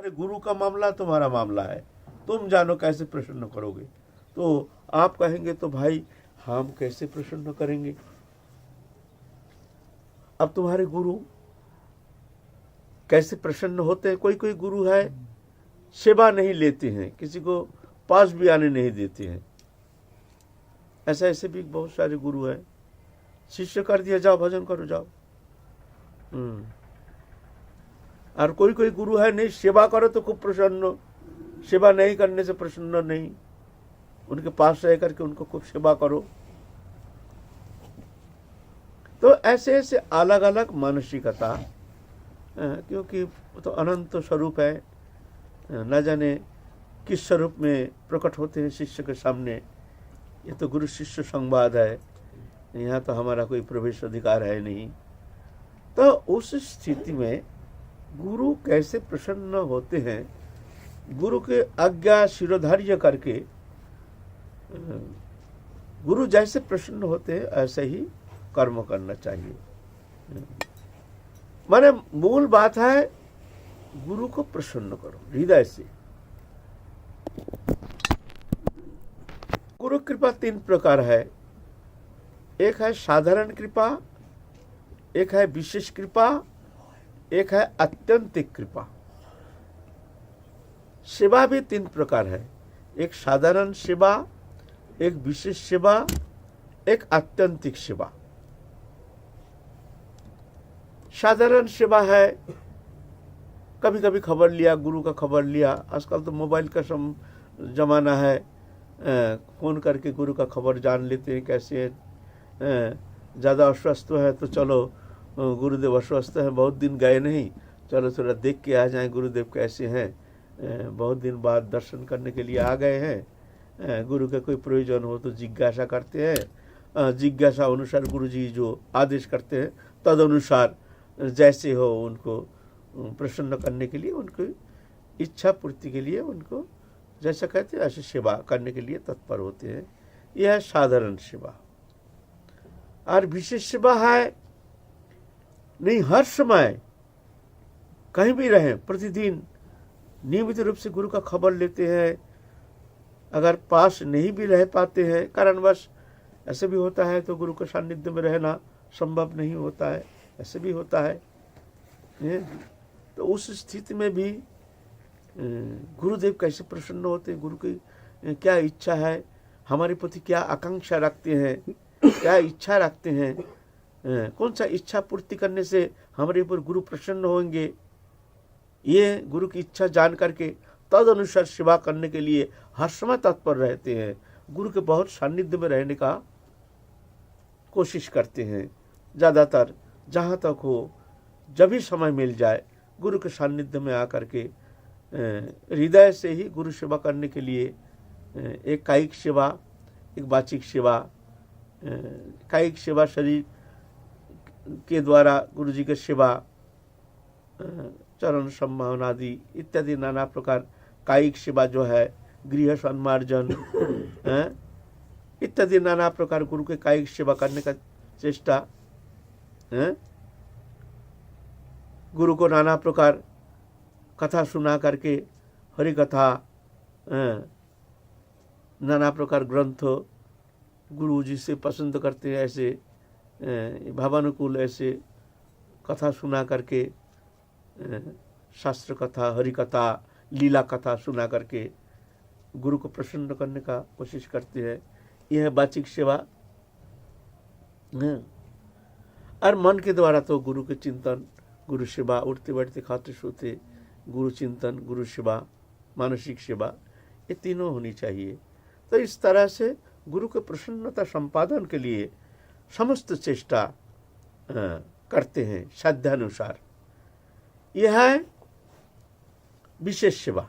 अरे गुरु का मामला तुम्हारा मामला है, तुम जानो कैसे प्रसन्न करोगे। तो आप कहेंगे तो भाई हम कैसे प्रसन्न करेंगे। अब तुम्हारे गुरु कैसे प्रसन्न होते हैं। कोई कोई गुरु है सेवा नहीं लेते हैं, किसी को पास भी आने नहीं देते हैं। ऐसे ऐसे भी बहुत सारे गुरु हैं, शिष्य कर दिया जाओ भजन करो जाओ। और कोई कोई गुरु है नहीं, सेवा करो तो खूब प्रसन्न, सेवा नहीं करने से प्रसन्न नहीं, उनके पास रह करके उनको खूब सेवा करो। तो ऐसे ऐसे अलग अलग मानसिकता, क्योंकि तो अनंत स्वरूप है, न जाने किस स्वरूप में प्रकट होते हैं शिष्य के सामने। ये तो गुरु शिष्य संवाद है, यहाँ तो हमारा कोई प्रवेश अधिकार है नहीं। तो उस स्थिति में गुरु कैसे प्रसन्न होते हैं, गुरु के आज्ञा शिरोधार्य करके गुरु जैसे प्रसन्न होते हैं ऐसे ही कर्म करना चाहिए। माने मूल बात है गुरु को प्रसन्न करो हृदय से। गुरु कृपा 3 प्रकार है, एक है साधारण कृपा, एक है विशेष कृपा, एक है आत्यंतिक कृपा। सेवा भी 3 प्रकार है, एक साधारण सेवा, एक विशेष सेवा, एक आत्यंतिक सेवा। साधारण सेवा है कभी कभी खबर लिया, गुरु का खबर लिया। आजकल तो मोबाइल का जमाना है, फ़ोन करके गुरु का खबर जान लेते हैं कैसे हैं। ज़्यादा अस्वस्थ है तो चलो गुरुदेव अस्वस्थ हैं, बहुत दिन गए नहीं, चलो थोड़ा देख के आ जाएं गुरुदेव कैसे हैं। बहुत दिन बाद दर्शन करने के लिए आ गए हैं, गुरु का कोई प्रयोजन हो तो जिज्ञासा करते हैं। जिज्ञासा अनुसार गुरु जी जो आदेश करते हैं तद अनुसार जैसे हो उनको प्रसन्न करने के लिए, उनको इच्छा पूर्ति के लिए, उनको जैसा कहते हैं ऐसे सेवा करने के लिए तत्पर होते हैं। यह है साधारण सेवा। और विशेष सेवा है नहीं, हर समय कहीं भी रहें, प्रतिदिन नियमित रूप से गुरु का खबर लेते हैं। अगर पास नहीं भी रह पाते हैं कारणवश, ऐसे भी होता है, तो गुरु के सानिध्य में रहना संभव नहीं होता है, ऐसे भी होता है। तो उस स्थिति में भी गुरुदेव कैसे प्रसन्न होते हैं, गुरु की क्या इच्छा है, हमारे प्रति क्या आकांक्षा रखते हैं, क्या इच्छा रखते हैं, कौन सा इच्छा पूर्ति करने से हमारे ऊपर गुरु प्रसन्न होंगे, ये गुरु की इच्छा जान करके तद अनुसार सेवा करने के लिए हर समय तत्पर रहते हैं। गुरु के बहुत सानिध्य में रहने का कोशिश करते हैं। ज़्यादातर जहाँ तक हो, जब भी समय मिल जाए गुरु के सानिध्य में आकर के हृदय से ही गुरु सेवा करने के लिए, एक कायिक सेवा, एक वाचिक सेवा। कायिक सेवा शरीर के द्वारा गुरु जी की सेवा, चरण सम्मान आदि इत्यादि नाना प्रकार कायिक सेवा जो है, गृह सम्मार्जन इत्यादि नाना प्रकार गुरु के कायिक सेवा करने का चेष्टा। गुरु को नाना प्रकार कथा सुना करके, हरि कथा, नाना प्रकार ग्रंथ गुरु जी से पसंद करते हैं, ऐसे भावानुकूल ऐसे कथा सुना करके, शास्त्र कथा, हरि कथा, लीला कथा सुना करके गुरु को प्रसन्न करने का कोशिश करते हैं। यह है वाचिक सेवा। और मन के द्वारा तो गुरु के चिंतन, गुरु सेवा, उठते बैठते खाते सोते गुरु चिंतन, गुरु सेवा, मानसिक सेवा, ये तीनों होनी चाहिए। तो इस तरह से गुरु के प्रसन्नता संपादन के लिए समस्त चेष्टा करते हैं साध्यानुसार। यह है विशेष सेवा।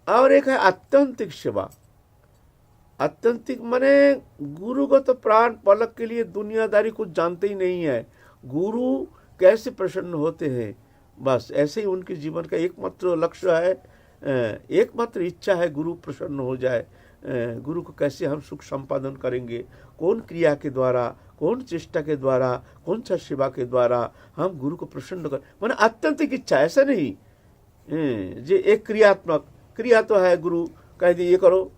और एक है आत्यंतिक सेवा। आत्यंतिक माने गुरु को तो प्राण पलक के लिए दुनियादारी कुछ जानते ही नहीं है। गुरु कैसे प्रसन्न होते हैं, बस ऐसे ही उनके जीवन का एकमात्र लक्ष्य है, एकमात्र इच्छा है गुरु प्रसन्न हो जाए। गुरु को कैसे हम सुख संपादन करेंगे, कौन क्रिया के द्वारा, कौन चेष्टा के द्वारा, कौन सा सेवा के द्वारा हम गुरु को प्रसन्न कर, माने आत्यंतिक इच्छा। ऐसा नहीं जे एक क्रियात्मक क्रिया तो है, गुरु कह दी ये करो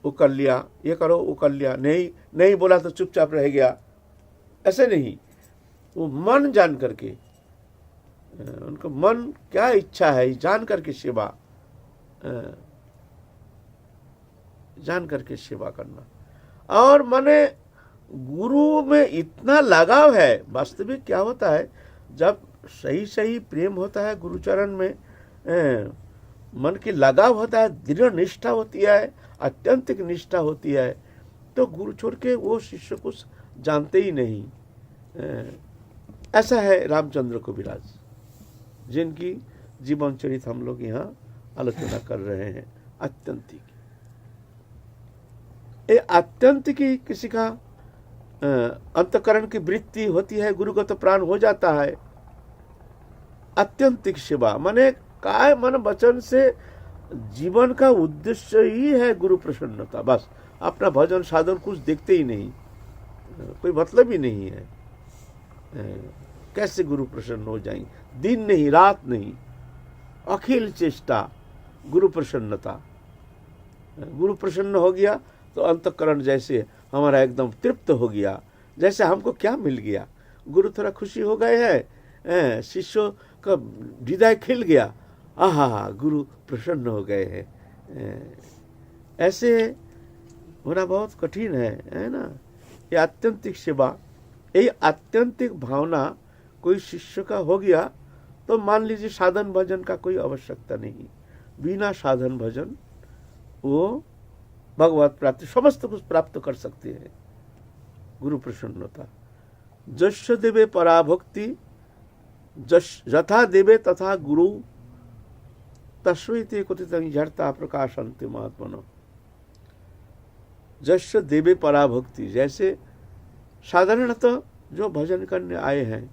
वो कर लिया, ये करो वो कर लिया, नहीं नहीं बोला तो चुपचाप रह गया, ऐसे नहीं। वो मन जान करके, उनको मन क्या इच्छा है जान करके सेवा, जान करके सेवा करना। और माने गुरु में इतना लगाव है। वास्तविक क्या होता है, जब सही सही प्रेम होता है गुरुचरण में, मन की लगाव होता है, दृढ़ निष्ठा होती है, अत्यंतिक निष्ठा होती है, तो गुरु छोड़ के वो शिष्य को जानते ही नहीं। ऐसा है रामचंद्र कविराज, जिनकी जीवन चरित हम लोग यहाँ आलोचना कर रहे हैं। आत्यंतिक, ये आत्यंतिक किसी का अंतकरण की वृत्ति होती है, गुरु का तो प्राण हो जाता है। आत्यंतिक सेवा माने काय मन वचन से जीवन का उद्देश्य ही है गुरु प्रसन्नता। बस अपना भजन साधन कुछ देखते ही नहीं, कोई मतलब ही नहीं है। कैसे गुरु प्रसन्न हो जाएंगे, दिन नहीं रात नहीं, अखिल चेष्टा गुरु प्रसन्नता। गुरु प्रसन्न हो गया तो अंतःकरण जैसे हमारा एकदम तृप्त हो गया, जैसे हमको क्या मिल गया। गुरु थोड़ा खुशी हो गए हैं, शिष्यों का हृदय खिल गया, आहा गुरु प्रसन्न हो गए हैं। ऐसे होना बहुत कठिन है ना। ये आत्यंतिक सेवा, ये आत्यंतिक भावना कोई शिष्य का हो गया तो मान लीजिए साधन भजन का कोई आवश्यकता नहीं। बिना साधन भजन वो भगवत प्राप्ति समस्त कुछ प्राप्त कर सकते हैं। गुरु प्रसन्नता, जस्य देवे पराभक्ति यथा देवे तथा गुरु तस्वैते कथितं झरता प्रकाशन्ते महात्मनो। जस्य देवे पराभक्ति, जैसे साधारणतः जो भजन करने आए हैं,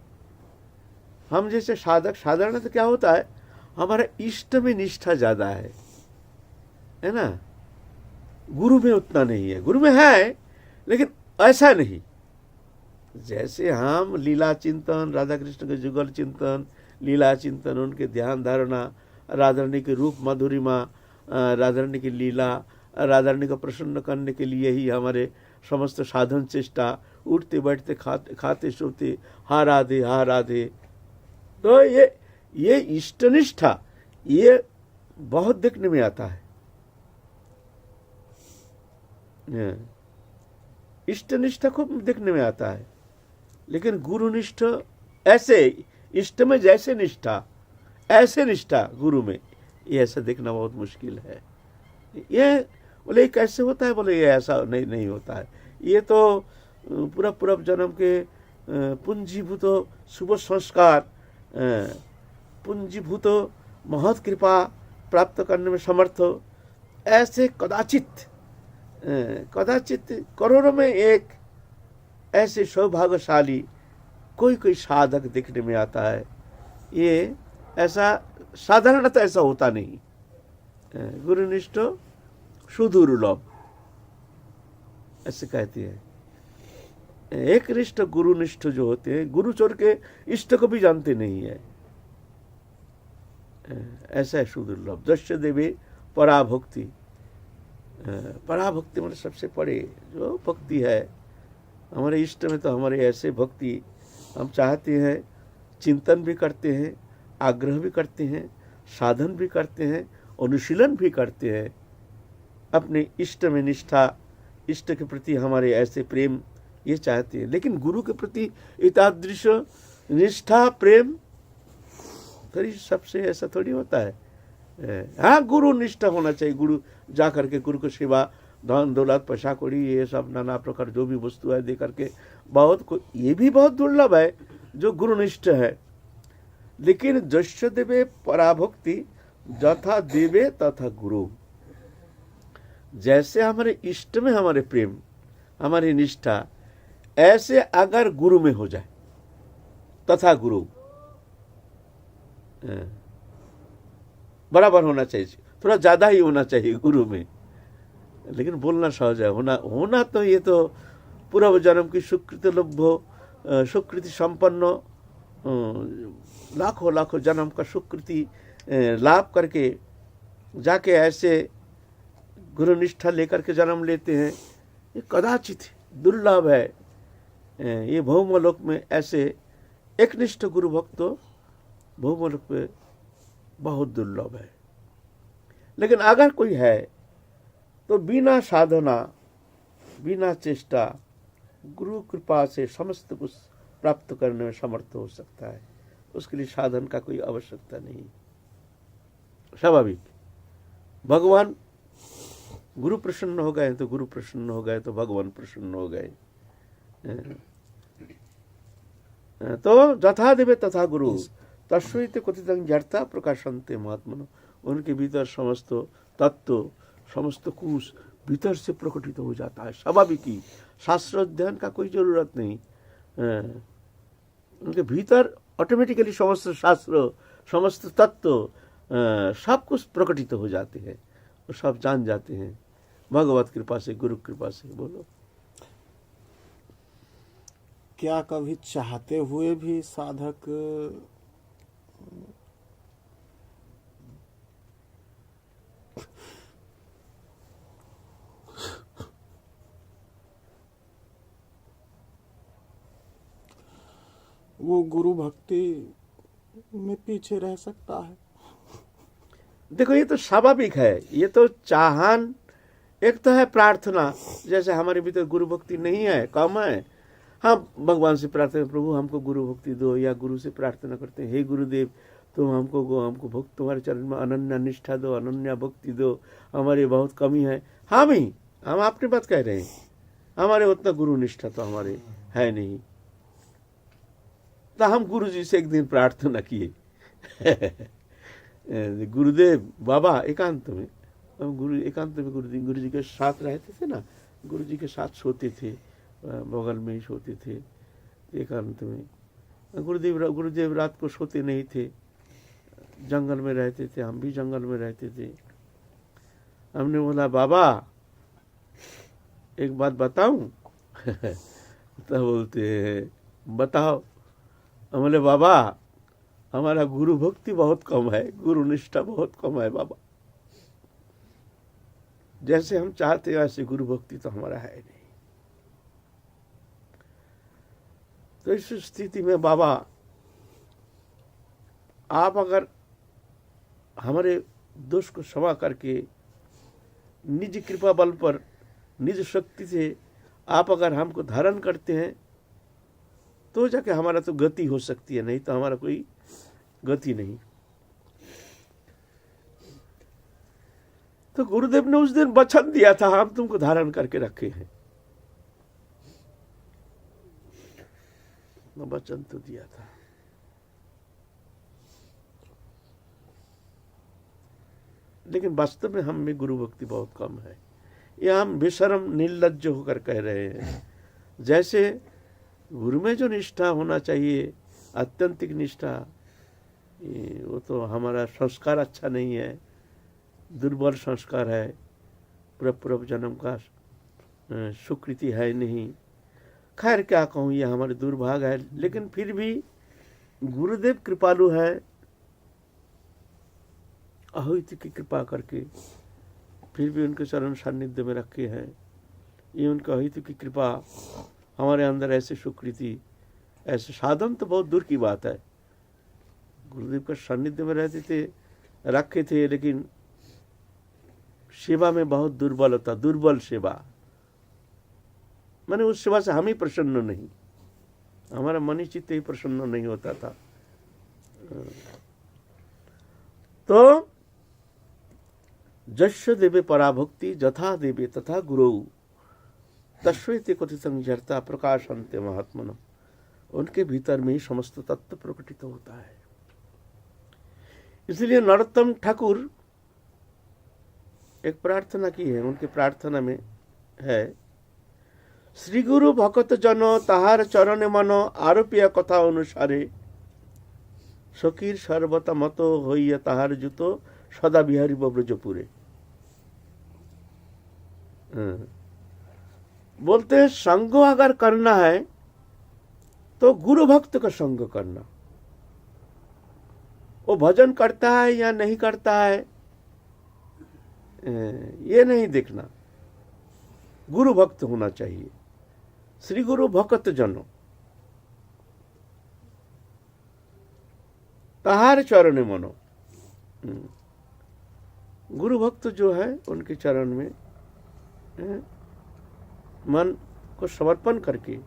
हम जैसे साधक, साधारणतः क्या होता है, हमारा इष्ट में निष्ठा ज्यादा है ना। गुरु में उतना नहीं है, गुरु में है लेकिन ऐसा नहीं। जैसे हम लीला चिंतन, राधा कृष्ण के जुगल चिंतन, लीला चिंतन, उनके ध्यान धारणा, राधा रानी के रूप मधुरिमा, राधा रानी की लीला, राधा रानी को प्रसन्न करने के लिए ही हमारे समस्त साधन चेष्टा, उठते बैठते खाते सोते हा राधे। तो ये इष्टनिष्ठा ये बहुत देखने में आता है। इष्टनिष्ठा खूब देखने में आता है, लेकिन गुरुनिष्ठ ऐसे इष्ट में जैसे निष्ठा ऐसे निष्ठा गुरु में, ये ऐसा देखना बहुत मुश्किल है। ये बोले कैसे होता है, बोले ये ऐसा नहीं होता है। ये तो पूरा पूर्व जन्म के पूंजीभूत शुभ संस्कार, पूंजीभूत महत् कृपा प्राप्त करने में समर्थ, ऐसे कदाचित करोड़ों में एक ऐसे सौभाग्यशाली कोई साधक दिखने में आता है। ये ऐसा साधारणतः ऐसा होता नहीं। गुरुनिष्ठ सुदुर्लभ ऐसे कहते हैं। एक निष्ठ गुरुनिष्ठ जो होते हैं, गुरु छोड़ के इष्ट को भी जानते नहीं है, ऐसा है सुदुर्लभ। दस्य देवे पराभक्ति, पराभक्ति मतलब सबसे बड़े जो भक्ति है हमारे इष्ट में, तो हमारे ऐसे भक्ति हम चाहते हैं, चिंतन भी करते हैं, आग्रह भी करते हैं, साधन भी करते हैं, अनुशीलन भी करते हैं, अपने इष्ट में निष्ठा, इष्ट के प्रति हमारे ऐसे प्रेम ये चाहते हैं। लेकिन गुरु के प्रति इतादृश निष्ठा प्रेम थोड़ी सबसे ऐसा थोड़ी होता है। हाँ, गुरु निष्ठा होना चाहिए। गुरु जा करके गुरु को सेवा, धन दौलत पैसा कौड़ी ये सब नाना प्रकार जो भी वस्तु है दे करके, बहुत ये भी बहुत दुर्लभ है जो गुरुनिष्ठ है। लेकिन जस्य देवे पराभक्ति यथा देवे तथा गुरु, जैसे हमारे इष्ट में हमारे प्रेम, हमारी निष्ठा, ऐसे अगर गुरु में हो जाए तथा गुरु बराबर होना चाहिए, थोड़ा ज्यादा ही होना चाहिए गुरु में। लेकिन बोलना सहज है, होना तो ये तो पूर्व जन्म की सुकृति लभ्य, सुकृति संपन्न लाखों लाखों जन्म का सुकृति लाभ करके जाके ऐसे गुरु निष्ठा लेकर के जन्म लेते हैं, ये कदाचित दुर्लभ है। ये भौमलोक में ऐसे एकनिष्ठ गुरु भक्त तो भौमलोक पे बहुत दुर्लभ है। लेकिन अगर कोई है तो बिना साधना बिना चेष्टा गुरु कृपा से समस्त कुछ प्राप्त करने में समर्थ हो सकता है। उसके लिए साधन का कोई आवश्यकता नहीं। स्वाभाविक भगवान गुरु प्रसन्न हो गए तो गुरु प्रसन्न हो गए तो भगवान प्रसन्न हो गए। तो जथा देवे तथा गुरु तस्वीर कथितं जड़ता प्रकाशन्ते महात्मनो। उनके भीतर समस्त तत्व समस्त कुश भीतर से प्रकटित हो जाता है। स्वाभाविक ही शास्त्र अध्ययन का कोई जरूरत नहीं। उनके भीतर ऑटोमेटिकली समस्त शास्त्र समस्त तत्व सब कुछ प्रकटित हो जाते हैं और सब जान जाते हैं भगवत कृपा से गुरु कृपा से। बोलो, क्या कभी चाहते हुए भी साधक वो गुरु भक्ति में पीछे रह सकता है? देखो ये तो स्वाभाविक है। ये तो चाहन एक तो है प्रार्थना, जैसे हमारे भीतर गुरु भक्ति नहीं है, कम है, हाँ भगवान से प्रार्थना प्रभु हमको गुरु भक्ति दो, या गुरु से प्रार्थना करते हैं हे गुरुदेव तुम हमको भक्त तुम्हारे चरण में अनन्य निष्ठा दो, अनन्य भक्ति दो, हमारी बहुत कमी है। हाँ भाई हम अपनी बात कह रहे हैं, हमारे उतना गुरु निष्ठा तो हमारे है नहीं। तो हम गुरु जी से एक दिन प्रार्थना किए गुरुदेव बाबा एकांत में, हम एकांत में गुरु जी के साथ रहते थे ना, गुरु जी के साथ सोते थे, बगल में ही सोते थे एकांत में। गुरुदेव रात को सोते नहीं थे, जंगल में रहते थे, हम भी जंगल में रहते थे। हमने बोला बाबा एक बात बताऊं तो बोलते हैं बताओ। हम बोले बाबा हमारा गुरु भक्ति बहुत कम है, गुरु निष्ठा बहुत कम है बाबा, जैसे हम चाहते हैं वैसे गुरु भक्ति तो हमारा है नहीं। तो इस स्थिति में बाबा आप अगर हमारे दोष को क्षमा करके निज कृपा बल पर निज शक्ति से आप अगर हमको धारण करते हैं तो जाके हमारा तो गति हो सकती है, नहीं तो हमारा कोई गति नहीं। तो गुरुदेव ने उस दिन वचन दिया था हम तुमको धारण करके रखे हैं, वचन तो दिया था। लेकिन वास्तव में हम में गुरु भक्ति बहुत कम है। ये हम बेशर्म निर्लज्ज होकर कह रहे हैं। जैसे गुरु में जो निष्ठा होना चाहिए, आत्यंतिक निष्ठा, वो तो हमारा संस्कार अच्छा नहीं है, दुर्बल संस्कार है, पूर्व जन्म का सुकृति है नहीं। खैर क्या कहूँ, ये हमारे दुर्भाग्य है। लेकिन फिर भी गुरुदेव कृपालु है, अहित की कृपा करके फिर भी उनके चरण सान्निध्य में रखे हैं। ये उनका अहित की कृपा हमारे अंदर ऐसे सुकृति, ऐसे साधन तो बहुत दूर की बात है। गुरुदेव का सान्निध्य में रहते थे, रखे थे, लेकिन सेवा में बहुत दुर्बलता, दुर्बल सेवा, मैंने उस सेवा से हम ही प्रसन्न नहीं, हमारा मन ही चित्त ही प्रसन्न नहीं होता था। तो जस्य देवे पराभक्ति जथा देवे तथा गुरु तस्वेति कथितं जड़ता प्रकाशन्ते महात्मनो। उनके भीतर में ही समस्त तत्व प्रकटित होता है। इसलिए नरोत्तम ठाकुर एक प्रार्थना की है, उनकी प्रार्थना में है श्री गुरु भक्त जन ताहार चरण मन आरोपिया कथा अनुसारे सखीर सर्वता मतो होइया ताहार जुतो सदा बिहारी ब्रजपुरे। बोलते हैं संग अगर करना है तो गुरु भक्त का संग करना, वो भजन करता है या नहीं करता है ये नहीं देखना, गुरु भक्त होना चाहिए। श्री गुरु भक्त जनो तहार चरण मनो। गुरु भक्त जो है उनके चरण में मन को समर्पण करके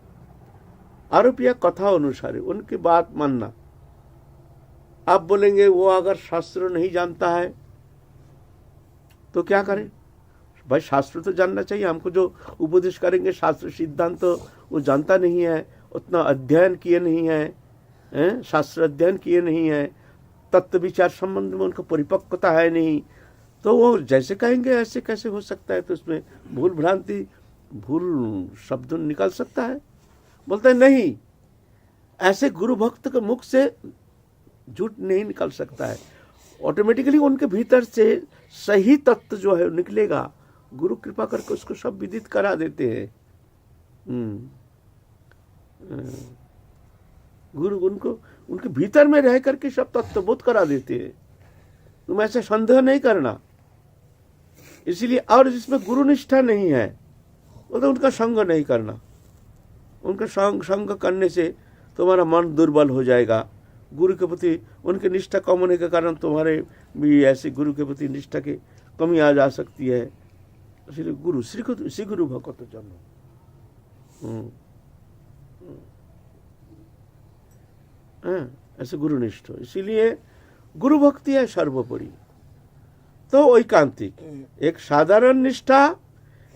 आरोप या कथा अनुसार उनकी बात मानना। आप बोलेंगे वो अगर शास्त्र नहीं जानता है तो क्या करें? भाई शास्त्र तो जानना चाहिए। हमको जो उपदेश करेंगे शास्त्र सिद्धांत तो वो जानता नहीं है, उतना अध्ययन किए नहीं है, शास्त्र अध्ययन किए नहीं है, तत्व विचार संबंध में उनको परिपक्वता है नहीं, तो वो जैसे कहेंगे ऐसे कैसे हो सकता है? तो उसमें भूल भ्रांति, भूल शब्द निकल सकता है। बोलते हैं नहीं, ऐसे गुरु भक्त के मुख से झूठ नहीं निकल सकता है। ऑटोमेटिकली उनके भीतर से सही तत्व जो है निकलेगा। गुरु कृपा करके उसको सब विदित करा देते हैं। गुरु उनको उनके भीतर में रह करके सब तत्व बोध करा देते हैं। तुम ऐसे संदेह नहीं करना। इसलिए और जिसमें गुरु निष्ठा नहीं है वो तो उनका संग नहीं करना। उनका संग करने से तुम्हारा मन दुर्बल हो जाएगा। गुरु के प्रति उनकी निष्ठा कम होने के कारण तुम्हारे भी ऐसे गुरु के प्रति निष्ठा की कमी आ जा सकती है। इसलिए गुरु श्री गुरु भक्त जनो ऐसे गुरु निष्ठ। इसीलिए गुरु भक्ति है सर्वोपरि। तो ऐकांतिक, एक साधारण निष्ठा,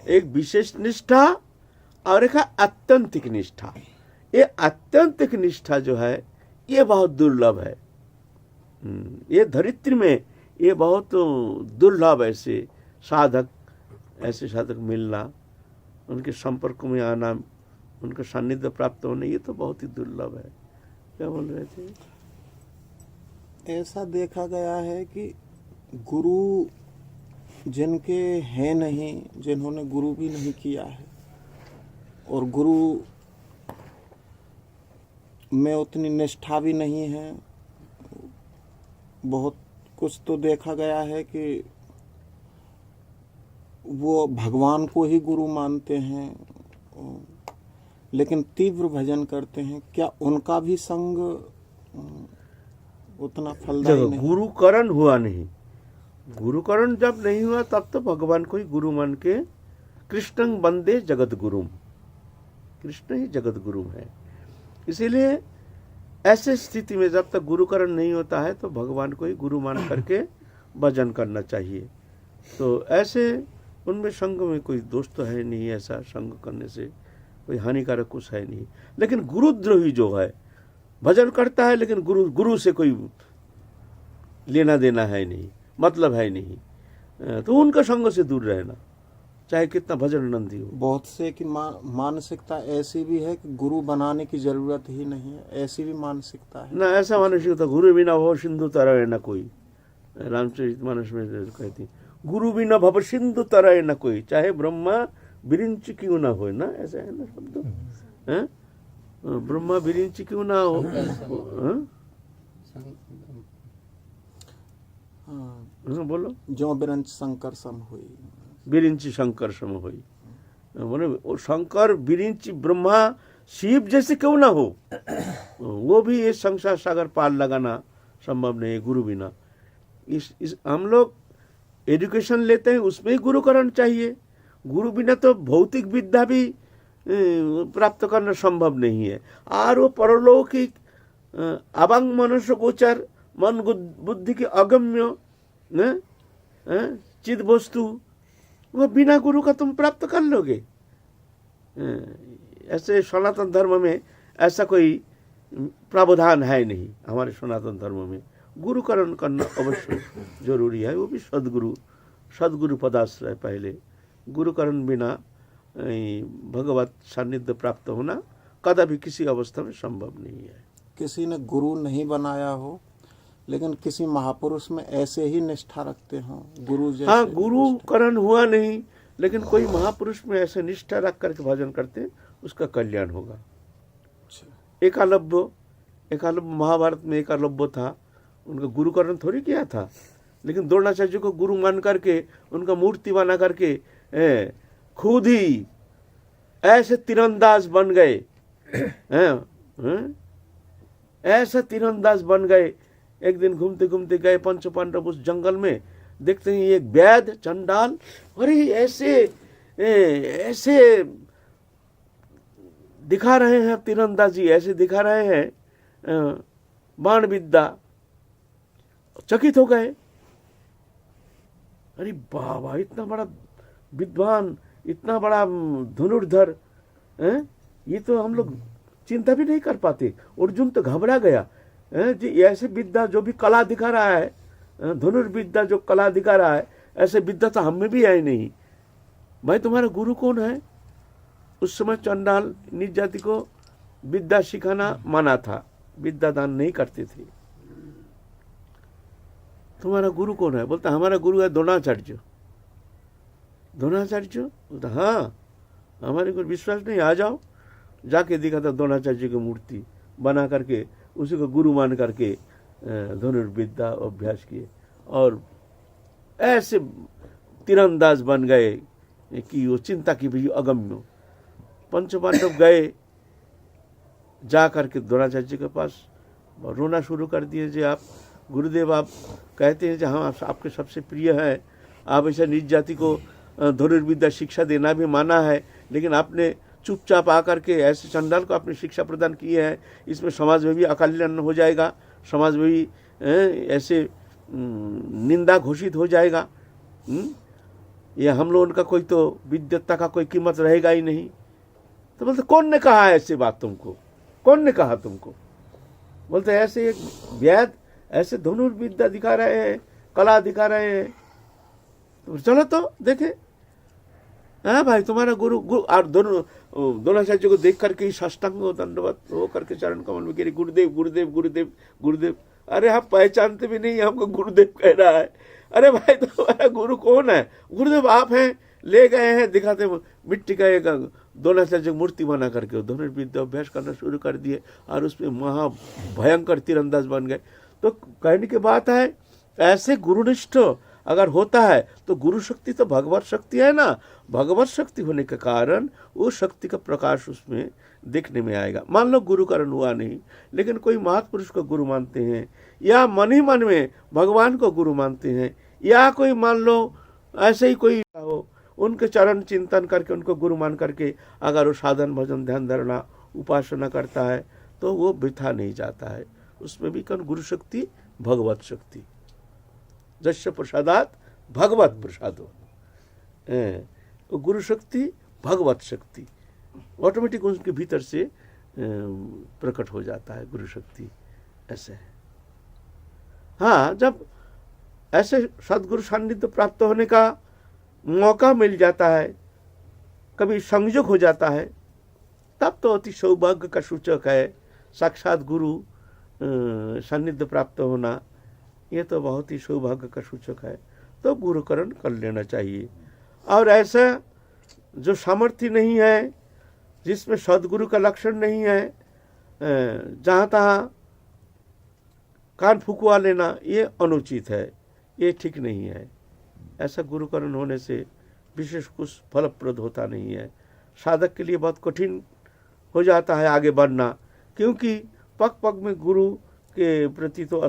एक विशेष निष्ठा और एक आत्यंतिक निष्ठा। ये आत्यंतिक निष्ठा जो है ये बहुत दुर्लभ है। ये धरित्री में ये बहुत दुर्लभ ऐसे साधक मिलना, उनके संपर्क में आना, उनका सानिध्य प्राप्त होना, ये तो बहुत ही दुर्लभ है। क्या बोल रहे थे? ऐसा देखा गया है कि गुरु जिनके हैं नहीं, जिन्होंने गुरु भी नहीं किया है और गुरु में उतनी निष्ठा भी नहीं है, बहुत कुछ तो देखा गया है कि वो भगवान को ही गुरु मानते हैं लेकिन तीव्र भजन करते हैं। क्या उनका भी संग उतना फलदायी नहीं? गुरुकरण हुआ नहीं। गुरुकरण जब नहीं हुआ तब तो भगवान को ही गुरु मान के कृष्णं वंदे जगत गुरुम, कृष्ण ही जगत गुरु है। इसीलिए ऐसे स्थिति में जब तक गुरुकरण नहीं होता है तो भगवान को ही गुरु मान करके भजन करना चाहिए। तो ऐसे उनमें संग में कोई दोष तो है नहीं, ऐसा संग करने से कोई हानिकारक कुछ है नहीं। लेकिन गुरुद्रोही जो है भजन करता है लेकिन गुरु से कोई लेना देना है नहीं, मतलब है नहीं, तो उनका संग से दूर रहना, चाहे कितना भजन नंदी हो। बहुत से की मानसिकता ऐसी भी है कि गुरु बनाने की जरूरत ही नहीं है, ऐसी भी मानसिकता है ना। ऐसा मानसिकता गुरु बिना भव सिंधु तरह न कोई, रामचरितमानस में कहती गुरु बिना भव सिंधु तरह न कोई, चाहे ब्रह्मा बिरिंच क्यों ना हो ना, ऐसा है ना शब्द, ब्रह्मा बिरिंच क्यों ना हो, बोलो जो बिरंच शंकर सम हुई, बिरिंची शंकर सम हुई, बोले वो शंकर बिरिंची ब्रह्मा शिव जैसे क्यों ना हो, वो भी ये संसार सागर पार लगाना संभव नहीं है गुरु बिना। इस हम लोग एजुकेशन लेते हैं उसमें ही गुरुकरण चाहिए। गुरु बिना तो भौतिक विद्या भी प्राप्त करना संभव नहीं है। और वो परलौकिक अभंग मनुष्य गोचर मन बुद्धि के अगम्य चिद वस्तु वो बिना गुरु का तुम प्राप्त कर लोगे। ऐसे सनातन धर्म में ऐसा कोई प्रावधान है नहीं। हमारे सनातन धर्म में गुरुकरण करना अवश्य जरूरी है, वो भी सदगुरु पदाश्रय। पहले गुरुकरण बिना भगवत सानिध्य प्राप्त होना कदापि किसी अवस्था में संभव नहीं है। किसी ने गुरु नहीं बनाया हो लेकिन किसी महापुरुष में ऐसे ही निष्ठा रखते हों गुरु जैसे। हाँ, गुरुकरण हुआ नहीं लेकिन कोई महापुरुष में ऐसे निष्ठा रख करके भजन करते हैं, उसका कल्याण होगा। एकलव्य महाभारत में एकलव्य था, उनका गुरुकरण थोड़ी किया था, लेकिन द्रोणाचार्य जी को गुरु मान करके उनका मूर्ति बना करके खुद ही ऐसे तीरंदाज बन गए, ऐसे तीरंदाज बन गए। एक दिन घूमते घूमते गए पंच पांडव उस जंगल में, देखते हैं एक वैद्य चंडाल, अरे ऐसे ऐसे दिखा रहे हैं तीरंदाजी, ऐसे दिखा रहे हैं बाण विद्या। चकित हो गए, अरे बाबा इतना बड़ा विद्वान, इतना बड़ा धनुर्धर, ये तो हम लोग चिंता भी नहीं कर पाते। अर्जुन तो घबरा गया, जी ऐसे विद्या जो भी कला दिखा रहा है, धनुर्विद्या जो कला दिखा रहा है, ऐसे विद्या तो हम में भी है नहीं। भाई तुम्हारा गुरु कौन है? उस समय चंडाल निज जाति को विद्या सिखाना माना था, विद्या दान नहीं करते थे। तुम्हारा गुरु कौन है? बोलता हमारा गुरु है द्रोणाचार्य। द्रोणाचार्य? बोलता हाँ, हमारे को विश्वास नहीं, आ जाओ। जाके देखा था द्रोणाचार्य की मूर्ति बना करके, उसी को गुरु मान करके धनुर्विद्या अभ्यास किए और ऐसे तीरंदाज बन गए कि वो चिंता की भी अगम्य। पंच पांडव गए, जा करके द्रोणाचार्य जी के पास रोना शुरू कर दिए। जी आप गुरुदेव, आप कहते हैं कि हाँ आपके सबसे प्रिय है, आप ऐसा निज जाति को धनुर्विद्या शिक्षा देना भी माना है, लेकिन आपने चुपचाप आकर के ऐसे चंडाल को आपने शिक्षा प्रदान की है, इसमें समाज में भी अकल्याण हो जाएगा, समाज में भी ऐसे निंदा घोषित हो जाएगा। ये हम लोगों का कोई तो विद्वत्ता का कोई कीमत रहेगा ही नहीं। तो बोलते कौन ने कहा ऐसे बात तुमको? कौन ने कहा तुमको? बोलते ऐसे एक वैद्य ऐसे धनुर्विद्या दिखा रहे हैं, कला दिखा रहे हैं, तो चलो तो देखे। हाँ भाई तुम्हारा गुरु और द्रोणाचार्य को देख करके ही साष्टांग दंडवत हो करके चरण कमल में गिरे, गुरुदेव गुरुदेव गुरुदेव गुरुदेव। अरे हम पहचानते भी नहीं, हमको गुरुदेव कह रहा है। अरे भाई तुम्हारा गुरु कौन है? गुरुदेव आप हैं। ले गए हैं, दिखाते मिट्टी का एक द्रोणाचार्य मूर्ति बना करके धनुर्विद्या अभ्यास करना शुरू कर दिए और उसमें महा भयंकर तीरंदाज बन गए। तो कहने की बात है, ऐसे गुरुनिष्ठ अगर होता है तो गुरु शक्ति तो भगवत शक्ति है ना। भगवत शक्ति होने के कारण उस शक्ति का प्रकाश उसमें देखने में आएगा। मान लो गुरुकरण हुआ नहीं, लेकिन कोई महापुरुष को गुरु मानते हैं, या मन ही मन में भगवान को गुरु मानते हैं, या कोई मान लो ऐसे ही कोई हो, उनके चरण चिंतन करके उनको गुरु मान करके अगर वो साधन भजन ध्यान धारणा उपासना करता है तो वो वृथा नहीं जाता है। उसमें भी कौन? गुरु शक्ति भगवत शक्ति। जस्य प्रसादात भगवत प्रसादो, गुरु शक्ति भगवत शक्ति ऑटोमेटिक उनके भीतर से प्रकट हो जाता है। गुरु शक्ति ऐसे है। हाँ, जब ऐसे सदगुरु सान्निध्य प्राप्त होने का मौका मिल जाता है, कभी संयोग हो जाता है, तब तो अति सौभाग्य का सूचक है। साक्षात गुरु सान्निध्य प्राप्त होना ये तो बहुत ही सौभाग्य का सूचक है। तो गुरुकरण कर लेना चाहिए। और ऐसा जो सामर्थ्य नहीं है, जिसमें सदगुरु का लक्षण नहीं है, जहाँ तहाँ कान फुकवा लेना ये अनुचित है, ये ठीक नहीं है। ऐसा गुरुकरण होने से विशेष कुछ फलप्रद होता नहीं है। साधक के लिए बहुत कठिन हो जाता है आगे बढ़ना, क्योंकि पग पग में गुरु के प्रति तो